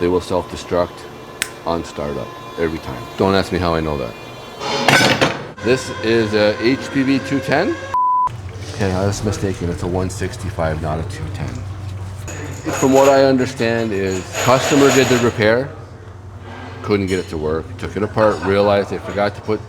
they will self-destruct on startup every time. Don't ask me how I know that. This is a HPV-210. Okay, I was mistaken. It's a 165, not a 210. From what I understand is customer did the repair, couldn't get it to work, took it apart, realized they forgot to put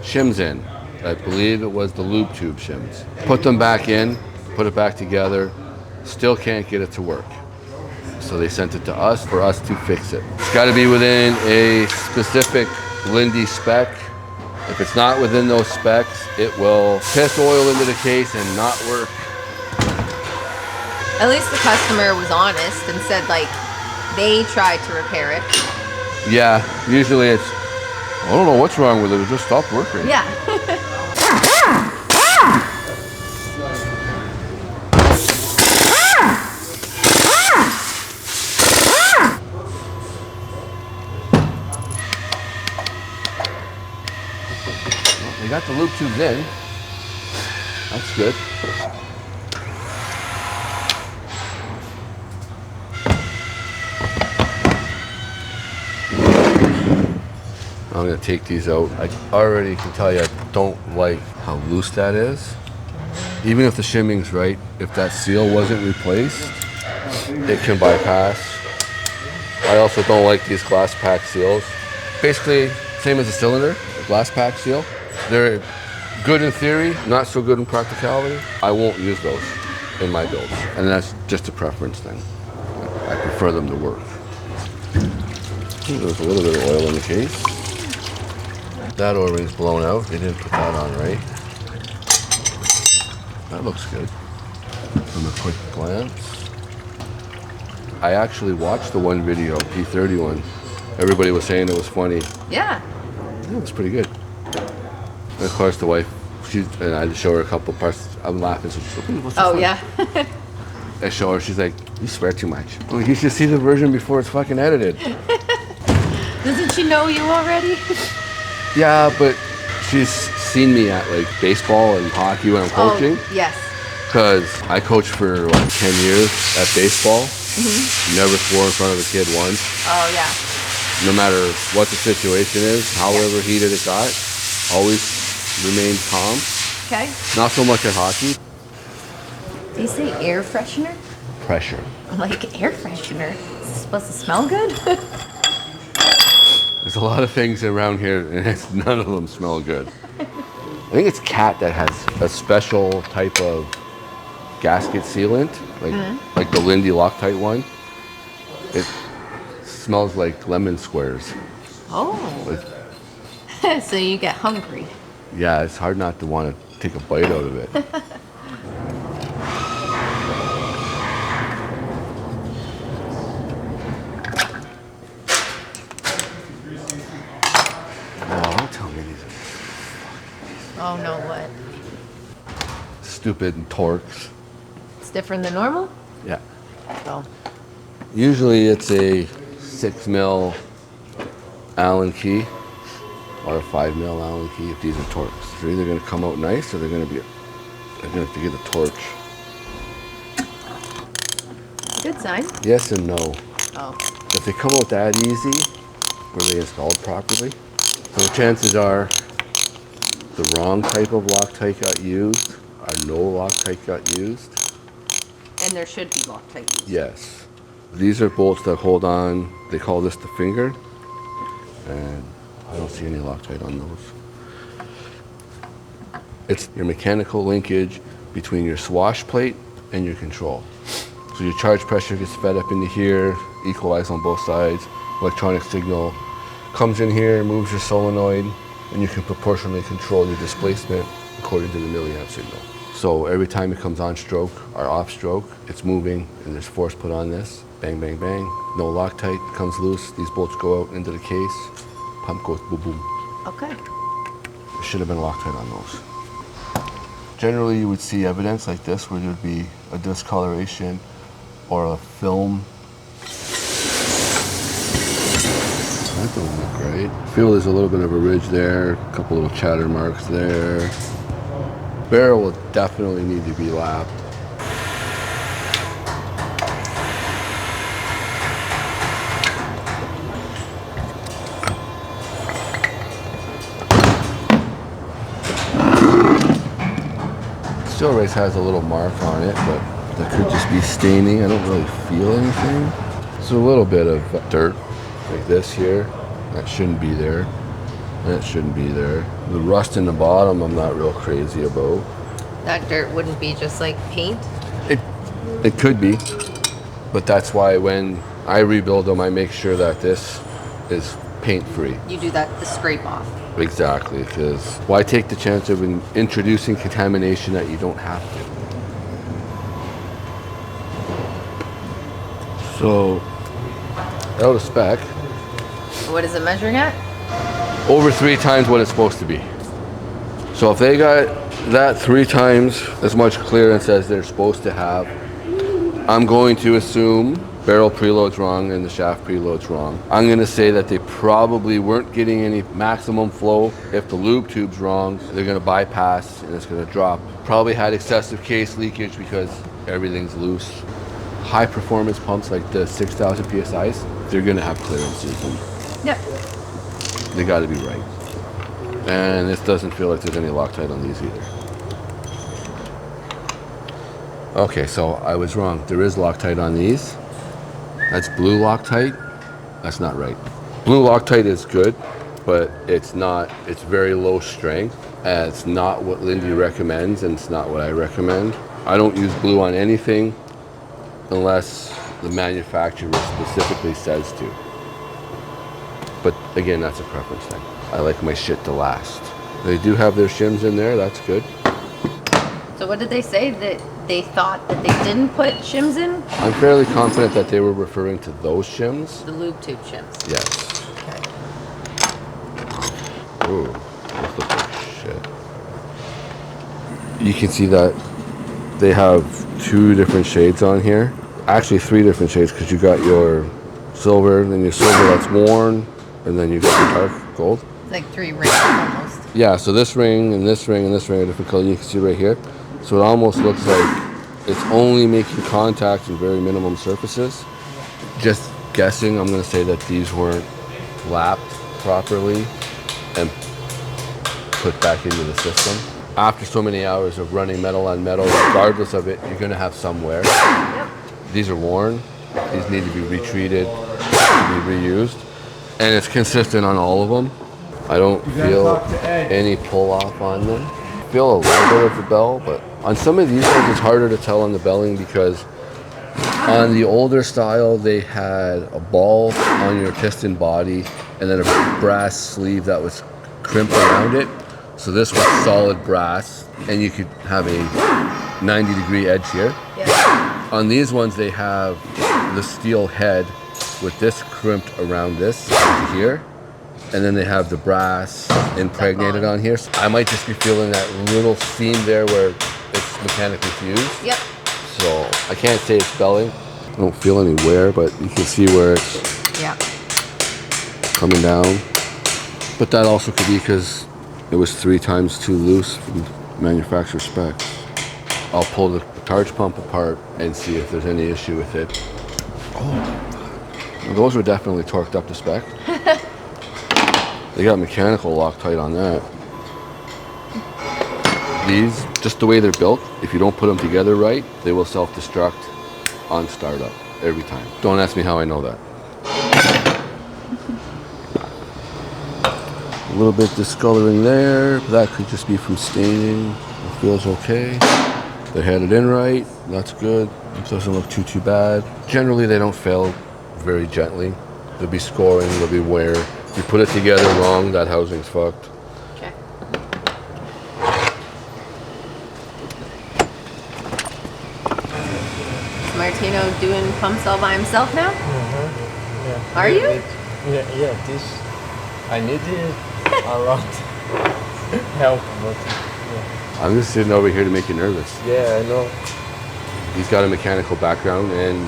shims in. I believe it was the lube tube shims. Put them back in, put it back together, still can't get it to work. So they sent it to us for us to fix it. It's got to be within a specific Linde spec. If it's not within those specs, it will piss oil into the case and not work. At least the customer was honest and said, like, they tried to repair it. Yeah, usually it's, I don't know what's wrong with it, it just stopped working. Yeah. They got the lube tubes in. That's good. I'm gonna take these out. I already can tell you I don't like how loose that is. Even if the shimming's right, if that seal wasn't replaced, it can bypass. I also don't like these glass pack seals. Basically, same as a cylinder, a glass pack seal. They're good in theory, not so good in practicality. I won't use those in my builds, and that's just a preference thing. I prefer them to work. There's a little bit of oil in the case. That O-ring's blown out. They didn't put that on right. That looks good from a quick glance. I actually watched the one video, P31. Everybody was saying it was funny. Yeah. Yeah, it was pretty good. And of course, the wife, and I had to show her a couple parts. I'm laughing, so she's like, what's so funny? Yeah. I show her, she's like, you swear too much. Well, you should see the version before it's fucking edited. Doesn't she know you already? Yeah, but she's seen me at like baseball and hockey when I'm coaching. Oh, yes. Because I coached for like 10 years at baseball. Never swore in front of a kid once. Oh, yeah. No matter what the situation is, however heated it got, always remained calm. Okay. Not so much at hockey. They say air freshener? Pressure. I'm like, air freshener? Is it supposed to smell good? There's a lot of things around here, and none of them smell good. I think it's cat that has a special type of gasket sealant, like the Linde Loctite one. It smells like lemon squares. Oh. So you get hungry. Yeah, it's hard not to want to take a bite out of it. Oh, don't tell me these are Oh, no, what? stupid Torx. It's different than normal? Yeah. Oh. Usually it's a 6 mil Allen key or a 5 mil Allen key if these are Torx. They're either going to come out nice or they're going to have to get a torch. Good sign. Yes and no. Oh. If they come out that easy, were they installed properly? So the chances are the wrong type of Loctite got used, or no Loctite got used. And there should be Loctite used. Yes. These are bolts that hold on, they call this the finger, and I don't see any Loctite on those. It's your mechanical linkage between your swash plate and your control. So your charge pressure gets fed up into here, equalized on both sides, electronic signal comes in here, moves your solenoid, and you can proportionally control your displacement according to the milliamp signal. So every time it comes on stroke or off stroke, it's moving and there's force put on this. Bang, bang, bang. No Loctite, comes loose. These bolts go out into the case. Pump goes boom, boom. Okay. There should have been Loctite on those. Generally, you would see evidence like this where there'd be a discoloration or a film. That don't look right. I feel there's a little bit of a ridge there, a couple little chatter marks there. Barrel will definitely need to be lapped. Still race has a little mark on it, but that could just be staining. I don't really feel anything. So a little bit of dirt like this here. That shouldn't be there. That shouldn't be there. The rust in the bottom I'm not real crazy about. That dirt wouldn't be just like paint? It could be. But that's why when I rebuild them, I make sure that this is paint free. You do that to scrape off. Exactly, because why take the chance of introducing contamination that you don't have to? So, out of spec. What is it measuring at? Over 3 times what it's supposed to be. So if they got that 3 times as much clearance as they're supposed to have, I'm going to assume barrel preload's wrong and the shaft preload's wrong. I'm going to say that they probably weren't getting any maximum flow. If the lube tube's wrong, they're going to bypass and it's going to drop. Probably had excessive case leakage because everything's loose. High performance pumps like the 6,000 PSIs, they're going to have clearances. Yep. They got to be right. And this doesn't feel like there's any Loctite on these either. Okay, so I was wrong. There is Loctite on these. That's blue Loctite. That's not right. Blue Loctite is good, but it's not, it's very low strength. And it's not what Linde recommends, and it's not what I recommend. I don't use blue on anything unless the manufacturer specifically says to. But again, that's a preference thing. I like my shit to last. They do have their shims in there, that's good. So what did they say? That they thought that they didn't put shims in? I'm fairly confident that they were referring to those shims. The lube tube shims. Yes. Okay. Ooh, those look like shit. You can see that they have 2 different shades on here. Actually 3 different shades, because you got your silver, then your silver that's worn, and then you got your dark gold. It's like 3 rings almost. Yeah, so this ring and this ring and this ring are different colors. You can see right here. So it almost looks like it's only making contact in very minimum surfaces. Just guessing, I'm going to say that these weren't lapped properly and put back into the system. After so many hours of running metal on metal, regardless of it, you're going to have some wear. Yep. These are worn. These need to be retreated, to be reused. And it's consistent on all of them. I don't feel any pull off on them. I feel a little bit of the bell, but on some of these ones it's harder to tell on the belling because on the older style they had a ball on your piston body and then a brass sleeve that was crimped around it. So this was solid brass and you could have a 90-degree edge here. Yeah. On these ones they have the steel head with this crimped around this here. And then they have the brass impregnated on here. So I might just be feeling that little seam there where it's mechanically fused. Yep. So I can't say it's belling. I don't feel any wear, but you can see where it's coming down. But that also could be because it was 3 times too loose from manufacturer specs. I'll pull the charge pump apart and see if there's any issue with it. Oh, those were definitely torqued up to spec. They got mechanical Loctite on that. These, just the way they're built, if you don't put them together right, they will self-destruct on startup every time. Don't ask me how I know that. A little bit discoloring there, but that could just be from staining. It feels okay. They had it in right, that's good. It doesn't look too bad. Generally they don't fail very gently. There'll be scoring, there'll be wear. If you put it together wrong, that housing's fucked. Okay. Is Martino doing pumps all by himself now? Mm-hmm. Yeah. Are you? Yeah, this I needed a lot help, but yeah. I'm just sitting over here to make you nervous. Yeah, I know. He's got a mechanical background and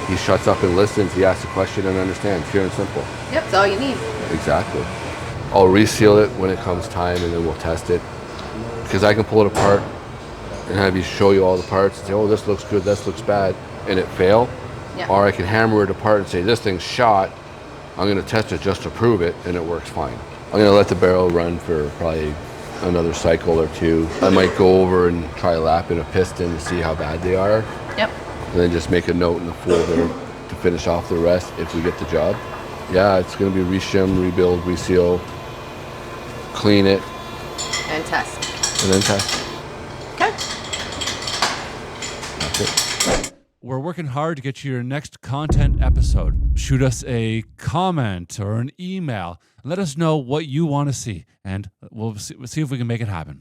he shuts up and listens. He asks a question and understands, pure and simple. Yep, that's all you need. Exactly. I'll reseal it when it comes time and then we'll test it. Because I can pull it apart and have you show you all the parts and say, oh, this looks good, this looks bad, and it fail. Yeah. Or I can hammer it apart and say, this thing's shot. I'm going to test it just to prove it and it works fine. I'm going to let the barrel run for probably another cycle or two. I might go over and try lapping a piston to see how bad they are. Yep. And then just make a note in the folder to finish off the rest if we get the job. Yeah, it's going to be reshim, rebuild, reseal, clean it, And test. and then test. Okay. That's it. We're working hard to get you your next content episode. Shoot us a comment or an email and let us know what you want to see, and we'll see if we can make it happen.